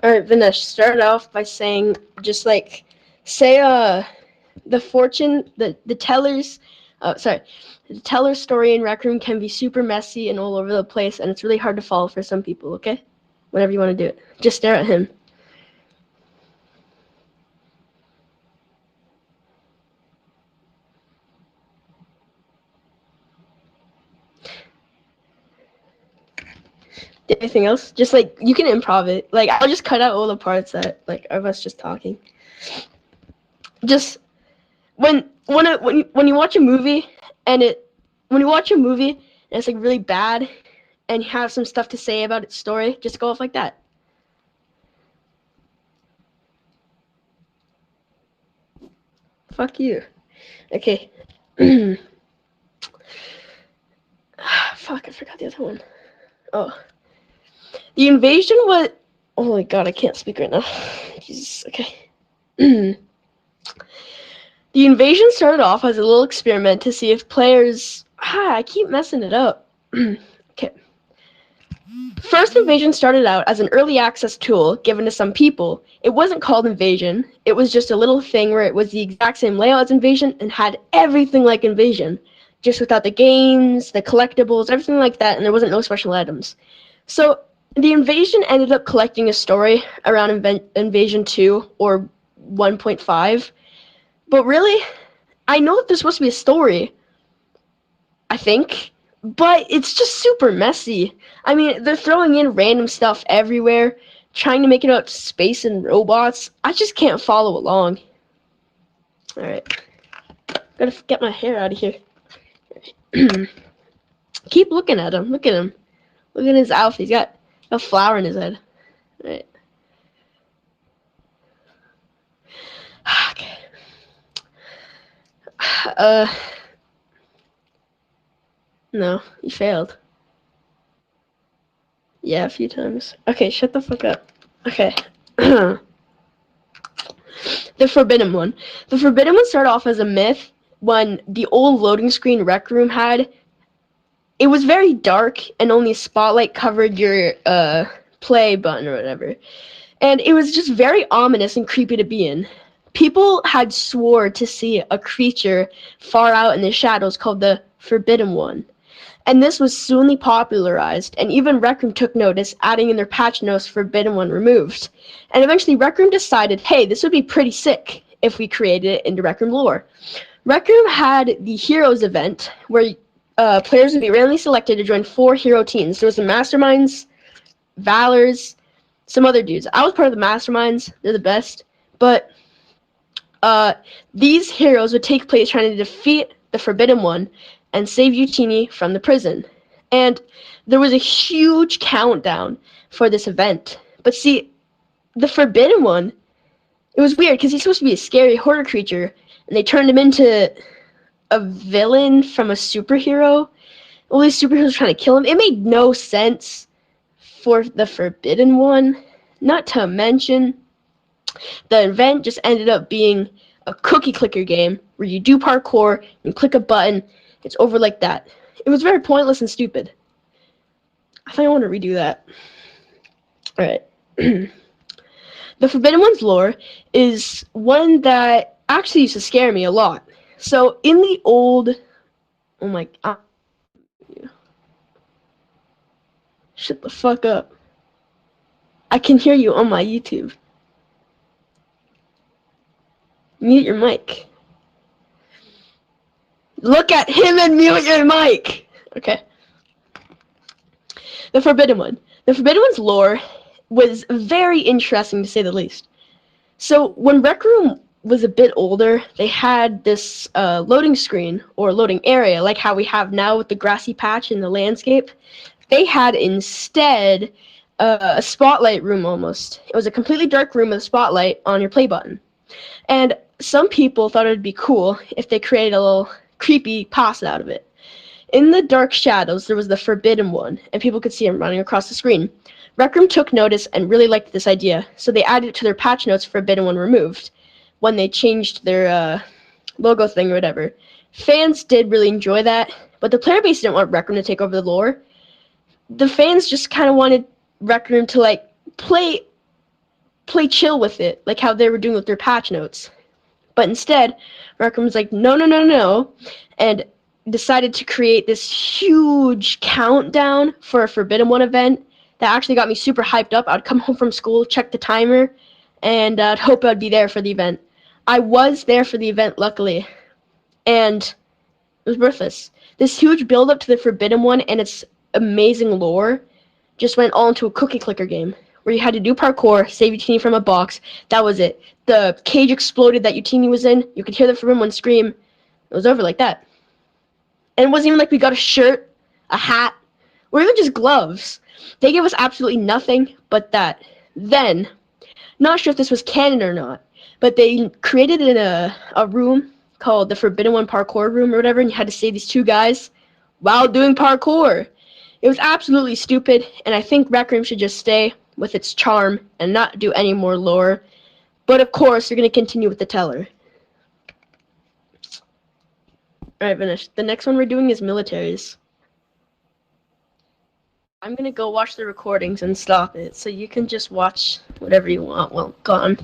All right, Vinesh, start off by saying just like say the fortune the teller's sorry the teller's story in Rec Room can be super messy and all over the place, and it's really hard to follow for some people. Okay, whenever you want to do it, just stare at him. Anything else? Just like you can improv it. Like I'll just cut out all the parts that like of us just talking. Just when you watch a movie and it when you watch a movie and it's like really bad and you have some stuff to say about its story, just go off like that. Fuck you. Okay. Fuck, I forgot the other one. Oh. The invasion was. Oh my god, I can't speak right now. Jesus, okay. The invasion started off as a little experiment to see if players. I keep messing it up. Okay. First, Invasion started out as an early access tool given to some people. It wasn't called Invasion. It was just a little thing where it was the exact same layout as Invasion and had everything like Invasion, just without the games, the collectibles, everything like that, and there wasn't no special items. So the Invasion ended up collecting a story around Invasion 2 or 1.5. But really, I know that there's supposed to be a story, I think, but it's just super messy. I mean, they're throwing in random stuff everywhere, trying to make it about space and robots. I just can't follow along. Alright. Gotta get my hair out of here. Keep looking at him. Look at him. Look at his outfit. He's got a flower in his head. Alright. Okay. No, you failed. Yeah, a few times. Okay, shut the fuck up. Okay. The Forbidden One. The Forbidden One started off as a myth when the old loading screen Rec Room had. It was very dark and only a spotlight covered your play button or whatever. And it was just very ominous and creepy to be in. People had swore to see a creature far out in the shadows called the Forbidden One. And this was soonly popularized, and even Rec Room took notice, adding in their patch notes Forbidden One removed. And eventually Rec Room decided, hey, this would be pretty sick if we created it into Rec Room lore. Rec Room had the Heroes event, where players would be randomly selected to join 4 hero teams. There was the Masterminds, Valors, some other dudes. I was part of the Masterminds. They're the best. But these heroes would take place trying to defeat the Forbidden One and save Eugenie from the prison. And there was a huge countdown for this event. But see, the Forbidden One, it was weird because he's supposed to be a scary horror creature, and they turned him into a villain from a superhero. All these superheroes trying to kill him. It made no sense for the Forbidden One. Not to mention, the event just ended up being a cookie clicker game where you do parkour and click a button. It's over like that. It was very pointless and stupid. I think I want to redo that. Alright. The Forbidden One's lore is one that actually used to scare me a lot. So, in the old... Oh my... Shut the fuck up. I can hear you on my YouTube. Mute your mic. Look at him and mute your mic! Okay. The Forbidden One. The Forbidden One's lore was very interesting, to say the least. So, when Rec Room was a bit older, they had this loading screen, or loading area, like how we have now with the grassy patch in the landscape. They had instead a spotlight room almost. It was a completely dark room with a spotlight on your play button. And some people thought it would be cool if they created a little creepy pasta out of it. In the dark shadows, there was the Forbidden One, and people could see him running across the screen. Rec Room took notice and really liked this idea, so they added it to their patch notes, Forbidden One removed, when they changed their logo thing or whatever. Fans did really enjoy that, but the player base didn't want Rec Room to take over the lore. The fans just kind of wanted Rec Room to, like, play play chill with it, like how they were doing with their patch notes. But instead, Rec Room was like, no, no, no, no, and decided to create this huge countdown for a Forbidden One event that actually got me super hyped up. I'd come home from school, check the timer, and I'd hope I'd be there for the event. I was there for the event, luckily, and it was worthless. This huge build up to the Forbidden One and its amazing lore just went all into a cookie clicker game where you had to do parkour, save Utini from a box. That was it. The cage exploded that Utini was in. You could hear the Forbidden One scream. It was over like that. And it wasn't even like we got a shirt, a hat, or even just gloves. They gave us absolutely nothing but that. Then, not sure if this was canon or not, but they created in a room called the Forbidden One Parkour Room or whatever, and you had to save these two guys while doing parkour. It was absolutely stupid, and I think Rec Room should just stay with its charm and not do any more lore. But of course, you're going to continue with the teller. Alright, finished. The next one we're doing is militaries. I'm going to go watch the recordings and stop it, so you can just watch whatever you want. Well, gone.